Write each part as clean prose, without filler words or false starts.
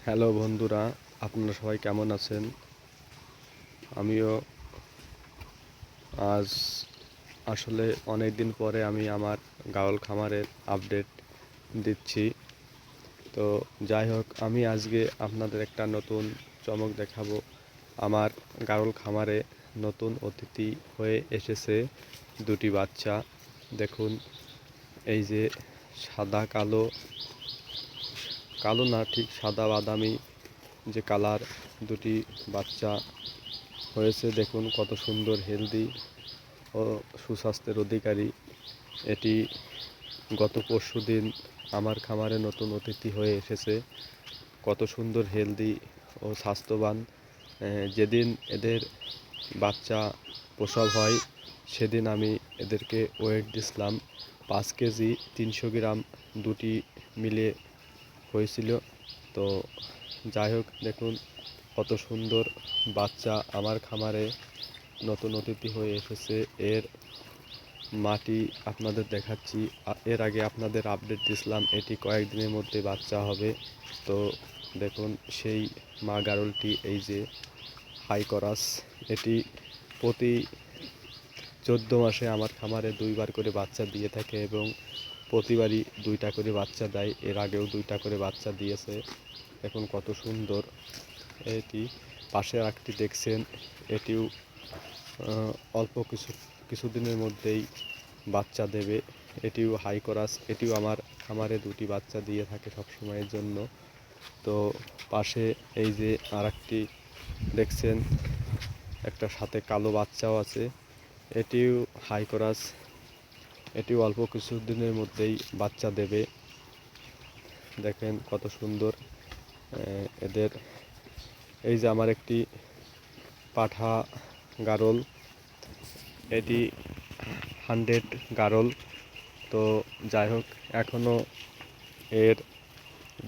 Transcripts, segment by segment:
Hello বন্ধুরা, আপনারা সবাই কেমন আছেন? আমিও আজ আসলে অনেক দিন পরে আমি আমার গাওল খামারের আপডেট দিচ্ছি। তো যাই হোক, আমি আজকে আপনাদের একটা নতুন চমক দেখাবো। আমার গাওল খামারে নতুন অতিথি হয়ে এসেছে দুটি বাচ্চা। দেখুন, এই যে সাদা কালো, কালো না ঠিক সাদা বাদামি যে কালার দুটি বাচ্চা হয়েছে। দেখুন কত সুন্দর, হেলদি ও সুস্বাস্থ্যের অধিকারী। এটি গত পরশুদিন আমার খামারে নতুন অতিথি হয়ে এসেছে। কত সুন্দর, হেলদি ও স্বাস্থ্যবান। যেদিন এদের বাচ্চা প্রসব হয় সেদিন আমি এদেরকে ওয়েট দিছিলাম 5 কেজি 300 গ্রাম, দুটি মিলে হয়েছিল। তো যাই হোক, দেখুন কত সুন্দর বাচ্চা আমার খামারে নতুন অতিথি হয়ে এসেছে। এর মাটি আপনাদের দেখাচ্ছি। এর আগে আপনাদের আপডেট দিছিলাম এটি কয়েকদিনের মধ্যে বাচ্চা হবে। তো দেখুন সেই মা গারলটি, এই যে হাই করাস, এটি প্রতি 14 মাসে আমার খামারে 2বার করে বাচ্চা দিয়ে থাকে এবং প্রতিবারই 2টা করে বাচ্চা দেয়। এর আগেও 2টা করে বাচ্চা দিয়েছে। দেখুন কত সুন্দর। এটি পাশে একটি দেখছেন, এটিও অল্প কিছুদিনের মধ্যেই বাচ্চা দেবে। এটিও হাই করাস, এটিও আমার খামারে 2টি বাচ্চা দিয়ে থাকে সব সময়ের জন্য। তো পাশে এই যে আরেকটি দেখছেন, একটা সাথে কালো বাচ্চাও আছে, এটিও হাই করাস, এটিও অল্প কিছুদিনের মধ্যেই বাচ্চা দেবে। দেখেন কত সুন্দর এদের। এই যে আমার একটি পাঠা গারল, এটি 100 গারল। তো যাই হোক, এখনও এর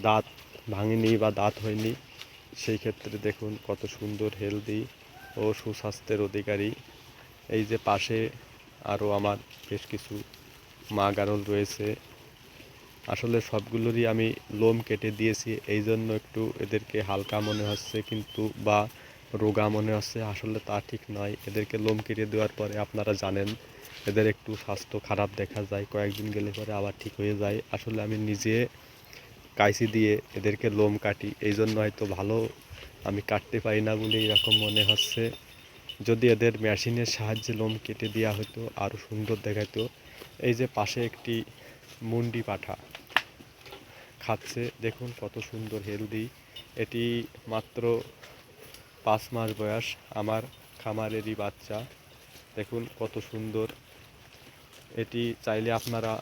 দাঁত ভাঙেনি বা দাঁত হয়নি। সেই ক্ষেত্রে দেখুন কত সুন্দর, হেলদি ও সুস্বাস্থ্যের অধিকারী। এই যে পাশে আরও আমার বেশ কিছু মা গারল রয়েছে। আসলে সবগুলোরই আমি লোম কেটে দিয়েছি, এই জন্য একটু এদেরকে হালকা মনে হচ্ছে, কিন্তু বা রোগা মনে হচ্ছে। আসলে তা ঠিক নয়। এদেরকে লোম কেটে দেওয়ার পরে আপনারা জানেন এদের একটু স্বাস্থ্য খারাপ দেখা যায়, কয়েকদিন গেলে পরে আবার ঠিক হয়ে যায়। আসলে আমি নিজে কাইচি দিয়ে এদেরকে লোম কাটি, এই জন্য হয়তো ভালো আমি কাটতে পারি না বলে এরকম মনে হচ্ছে। যদি এদের মেশিনের সাহায্যে লোম কেটে দেওয়া হতো আরও সুন্দর দেখাতো। এই যে পাশে একটি মুন্ডি পাঠা খাচ্ছে, দেখুন কত সুন্দর, হেলদি। এটি মাত্র 5 মাস বয়স, আমার খামারেরই বাচ্চা। দেখুন কত সুন্দর। এটি চাইলে আপনারা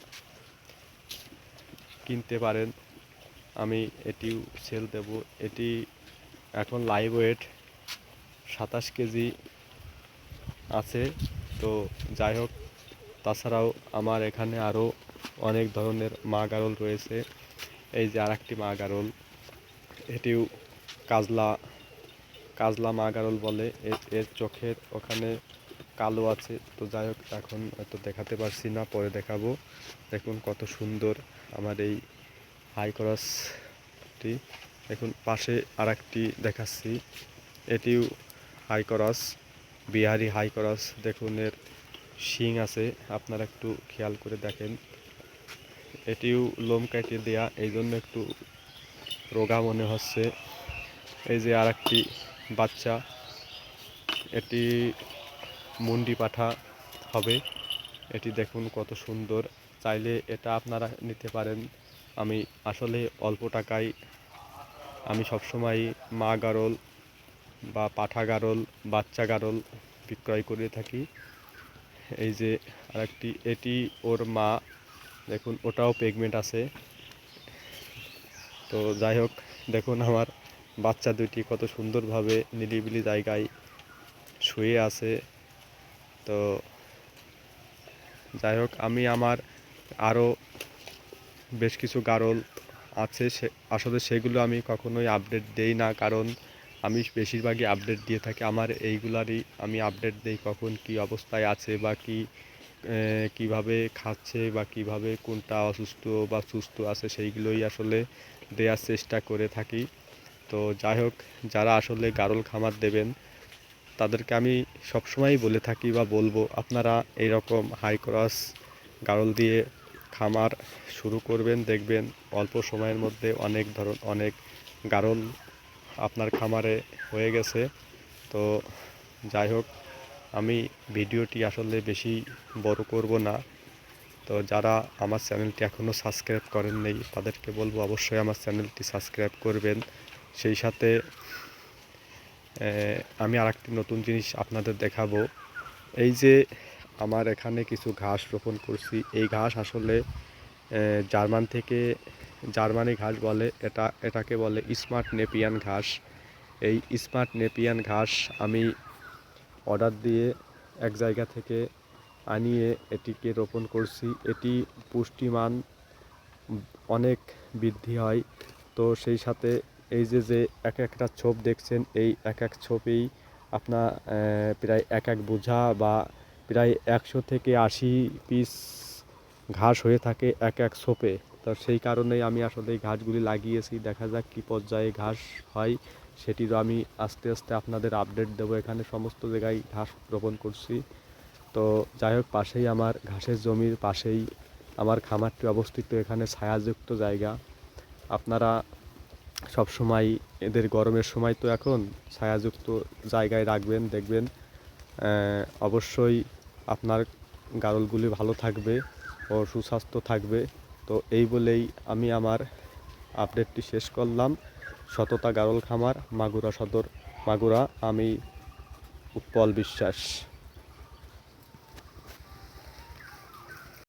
কিনতে পারেন, আমি এটিও সেল দেব। এটি এখন লাইভ ওয়েট 27 কেজি আছে। তো যাই হোক, তাছাড়াও আমার এখানে আরও অনেক ধরনের মা গারল রয়েছে। এই যে আরেকটি মা গারল, এটিও কাজলা, কাজলা মা গারল বলে। এর চোখের ওখানে কালো আছে। তো যাই হোক, এখন হয়তো দেখাতে পারছি না, পরে দেখাবো। দেখুন কত সুন্দর আমার এই হাই ক্রসটি। দেখুন পাশে আরেকটি দেখাচ্ছি, এটিও high cross, Bihari high cross. দেখুন এর শিং আছে, আপনারা একটু খেয়াল করে দেখেন। এটিও লোম কাটিয়ে দেয়া, এই জন্য একটু রোগা মনে হচ্ছে। এই যে আরেকটি বাচ্চা, এটি মুন্ডি পাঠা হবে। এটি দেখুন কত সুন্দর। চাইলে এটা আপনারা নিতে পারেন। আমি আসলে অল্প টাকায় আমি সবসময় মা গারল বা পাঠা গারল, বাচ্চা গারল বিক্রয় করে থাকি। এই যে আরেকটি, এটি ওর মা, দেখুন ওটাও প্রেগনেন্ট আছে। তো যাই হোক, দেখুন আমার বাচ্চা দুটি কত সুন্দরভাবে নিরিবিলি জায়গায় শুয়ে আছে। তো যাই হোক, আমি আমার আরও বেশ কিছু গারল আছে, আসলে সেগুলো আমি কখনোই আপডেট দেই না, কারণ আমি বেশিরভাগই আপডেট দিয়ে থাকি আমার এইগুলারই। আমি আপডেট দেই কখন কি অবস্থায় আছে বা কীভাবে খাচ্ছে বা কিভাবে কোনটা অসুস্থ বা সুস্থ আছে, সেইগুলোই আসলে দেওয়ার চেষ্টা করে থাকি। তো যাই হোক, যারা আসলে গারল খামার দেবেন তাদেরকে আমি সবসময়ই বলে থাকি বা বলবো, আপনারা এইরকম হাই ক্রস গারল দিয়ে খামার শুরু করবেন, দেখবেন অল্প সময়ের মধ্যে অনেক গারল আপনার খামারে হয়ে গেছে। তো যাই হোক, আমি ভিডিওটি আসলে বেশি বড় করব না। তো যারা আমার চ্যানেলটি এখনও সাবস্ক্রাইব করেন নাই তাদেরকে বলবো অবশ্যই আমার চ্যানেলটি সাবস্ক্রাইব করবেন। সেই সাথে আমি আরেকটি নতুন জিনিস আপনাদের দেখাবো। এই যে আমার এখানে কিছু ঘাস রোপণ করছি, এই ঘাস আসলে জার্মানি ঘাস বলে, এটাকে বলে স্মার্ট নেপিয়ান ঘাস। এই স্মার্ট নেপিয়ান ঘাস আমি অর্ডার দিয়ে এক জায়গা থেকে আনিয়ে এটিকে রোপণ করছি। এটি পুষ্টিমান অনেক বৃদ্ধি হয়। তো সেই সাথে এই যে এক একটা ছোপ দেখছেন, এই এক ছোপেই আপনার প্রায় এক বোঝা বা প্রায় 100 থেকে 80 পিস ঘাস হয়ে থাকে এক ছোপে। তো সেই কারণেই আমি আসলে এই ঘাসগুলি লাগিয়েছি। দেখা যাক কী পর্যায়ে ঘাস হয়, সেটিরও আমি আস্তে আস্তে আপনাদের আপডেট দেবো। এখানে সমস্ত জায়গায় ঘাস রোপণ করছি। তো যাই হোক, পাশেই আমার ঘাসের জমির পাশেই আমার খামারটি অবস্থিত। এখানে ছায়াযুক্ত জায়গা। আপনারা সবসময় এদের গরমের সময় তো এখন ছায়াযুক্ত জায়গায় রাখবেন, দেখবেন অবশ্যই আপনার গারলগুলি ভালো থাকবে ও সুস্বাস্থ্য থাকবে। তো এই বলেই আমি আমার আপডেটটি শেষ করলাম। সততা গারল খামার, মাগুরা সদর, মাগুরা। আমি উৎপল বিশ্বাস।